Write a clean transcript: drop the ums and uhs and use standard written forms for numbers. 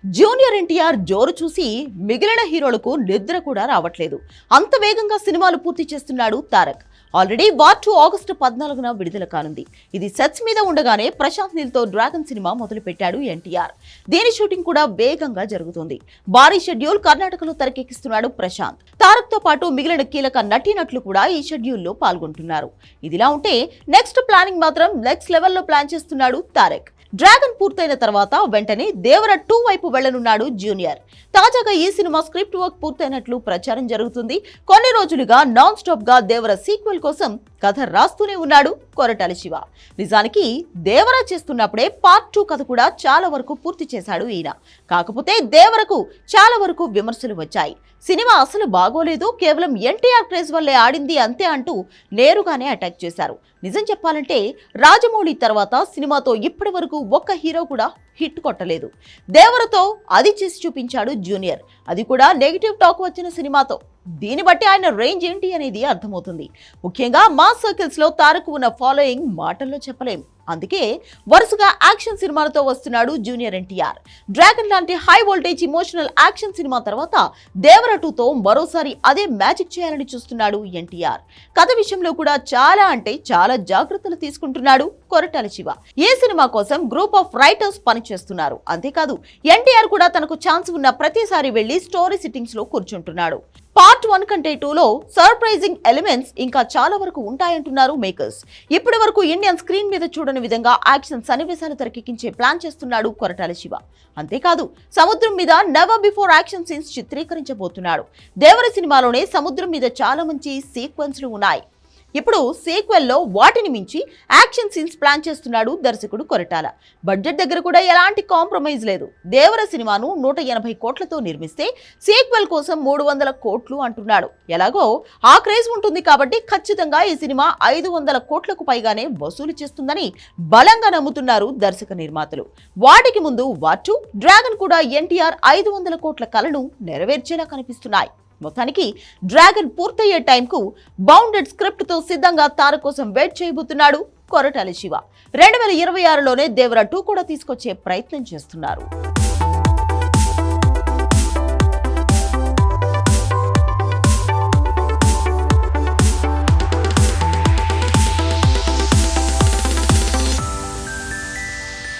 Junior NTR జోరు చూసి మిగిలిన హీరోలకు నిద్ర కూడా రావట్లేదు. అంత వేగంగా సినిమాలు పూర్తి చేస్తున్నాడు తారక్. ఆల్రెడీ వార్ 2 ఆగస్టు 14న విడుదల కానుంది. ఇది సెట్స్ మీద ఉండగానే ప్రశాంత్ నీల్ తో డ్రాగన్ సినిమా మొదలు పెట్టాడు ఎన్టీఆర్. దీని షూటింగ్ కూడా వేగంగా జరుగుతుంది. భారీ షెడ్యూల్ కర్ణాటకలో తెరకెక్కిస్తున్నాడు ప్రశాంత్. తారక్ తో పాటు మిగిలిన కీలక నటీనటులు కూడా ఈ షెడ్యూల్లో పాల్గొంటున్నారు. ఇదిలా ఉంటే నెక్స్ట్ ప్లానింగ్ మాత్రం నెక్స్ట్ లెవెల్లో ప్లాన్ చేస్తున్నాడు తారక్. డ్రాగన్ పూర్తయిన తర్వాత వెంటనే దేవర 2 వైపు వెళ్లనున్నాడు జూనియర్. తాజాగా ఈ సినిమా స్క్రిప్ట్ వర్క్ పూర్తయినట్లు ప్రచారం జరుగుతుంది. కొన్ని రోజులుగా నాన్ స్టాప్ గా దేవర సీక్వెల్ కోసం కథ రాస్తూనే ఉన్నాడు కొరటాల శివ. నిజానికి దేవర చేస్తున్నప్పుడే పార్ట్ 2 కథ కూడా చాలా వరకు పూర్తి చేశాడు ఈయన. కాకపోతే దేవరకు చాలా వరకు విమర్శలు వచ్చాయి. సినిమా అసలు బాగోలేదు, కేవలం ఎన్టీఆర్ క్రేజ్ వల్లే ఆడింది అంతే అంటూ నేరుగానే అటాక్ చేశారు. నిజం చెప్పాలంటే రాజమౌళి తర్వాత సినిమాతో ఇప్పటి వరకు ఒక్క హీరో కూడా హిట్ కొట్టలేదు. దేవరతో అది చేసి చూపించాడు జూనియర్, అది కూడా నెగిటివ్ టాక్ వచ్చిన సినిమాతో. దీన్ని బట్టి ఆయన రేంజ్ ఏంటి అనేది అర్థమవుతుంది. ముఖ్యంగా మాస్ సర్కిల్స్ లో తారక్ ఉన్న ఫాలోయింగ్ మాటల్లో చెప్పలేం. అందుకే వరుసగా యాక్షన్ సినిమాలతో వస్తున్నాడు జూనియర్ ఎన్టీఆర్. డ్రాగన్ లాంటి high voltage emotional action cinema తర్వాత దేవర 2తో మరోసారి అదే మ్యాజిక్ చేయాలని చూస్తున్నాడు ఎన్టీఆర్. కథ విషయంలో కూడా చాలా అంటే చాలా జాగ్రత్తలు తీసుకుంటున్నాడు కొరటాల శివ. ఈ సినిమా కోసం గ్రూప్ ఆఫ్ రైటర్స్ పనిచేస్తున్నారు. అంతేకాదు ఎన్టీఆర్ కూడా తనకు ఛాన్స్ ఉన్న ప్రతిసారి వెళ్లి స్టోరీ సిట్టింగ్స్ లో కూర్చుంటున్నాడు. పార్ట్ 1 కంటే 2లో సర్ప్రైజింగ్ ఎలిమెంట్స్ ఇంకా చాలా వరకు ఉంటాయంటున్నారు మేకర్స్. ఇప్పటి వరకు ఇండియన్ స్క్రీన్ మీద చూడని విధంగా యాక్షన్ సన్నివేశాలు తెరకెక్కించే ప్లాన్ చేస్తున్నాడు కొరటాల శివ. అంతేకాదు సముద్రం మీద నెవర్ బిఫోర్ యాక్షన్ సీన్స్ చిత్రీకరించబోతున్నాడు. దేవర సినిమాలోనే సముద్రం మీద చాలా మంచి సీక్వెన్స్లు ఉన్నాయి. ఇప్పుడు సీక్వెల్లో వాటిని మించి యాక్షన్ సీన్స్ ప్లాన్ చేస్తున్నాడు దర్శకుడు కొరటాల. బడ్జెట్ దగ్గర కూడా ఎలాంటి కాంప్రమైజ్ లేదు. దేవర సినిమాను 180 కోట్లతో నిర్మిస్తే సీక్వెల్ కోసం 300 కోట్లు అంటున్నాడు. ఎలాగో ఆ క్రేజ్ ఉంటుంది కాబట్టి ఖచ్చితంగా ఈ సినిమా 500 కోట్లకు పైగానే వసూలు చేస్తుందని బలంగా నమ్ముతున్నారు దర్శక నిర్మాతలు. వాటికి ముందు వార్ 2, డ్రాగన్ కూడా ఎన్టీఆర్ 500 కోట్ల కలను నెరవేర్చేలా కనిపిస్తున్నాయి. మొత్తానికి డ్రాగన్ పూర్తయ్యే టైంకు బౌండెడ్ స్క్రిప్ట్ తో సిద్ధంగా తారక్ కోసం వెయిట్ చేయబోతున్నాడు కొరటాల శివ. 2026లోనే దేవర 2 కూడా తీసుకొచ్చే ప్రయత్నం చేస్తున్నారు.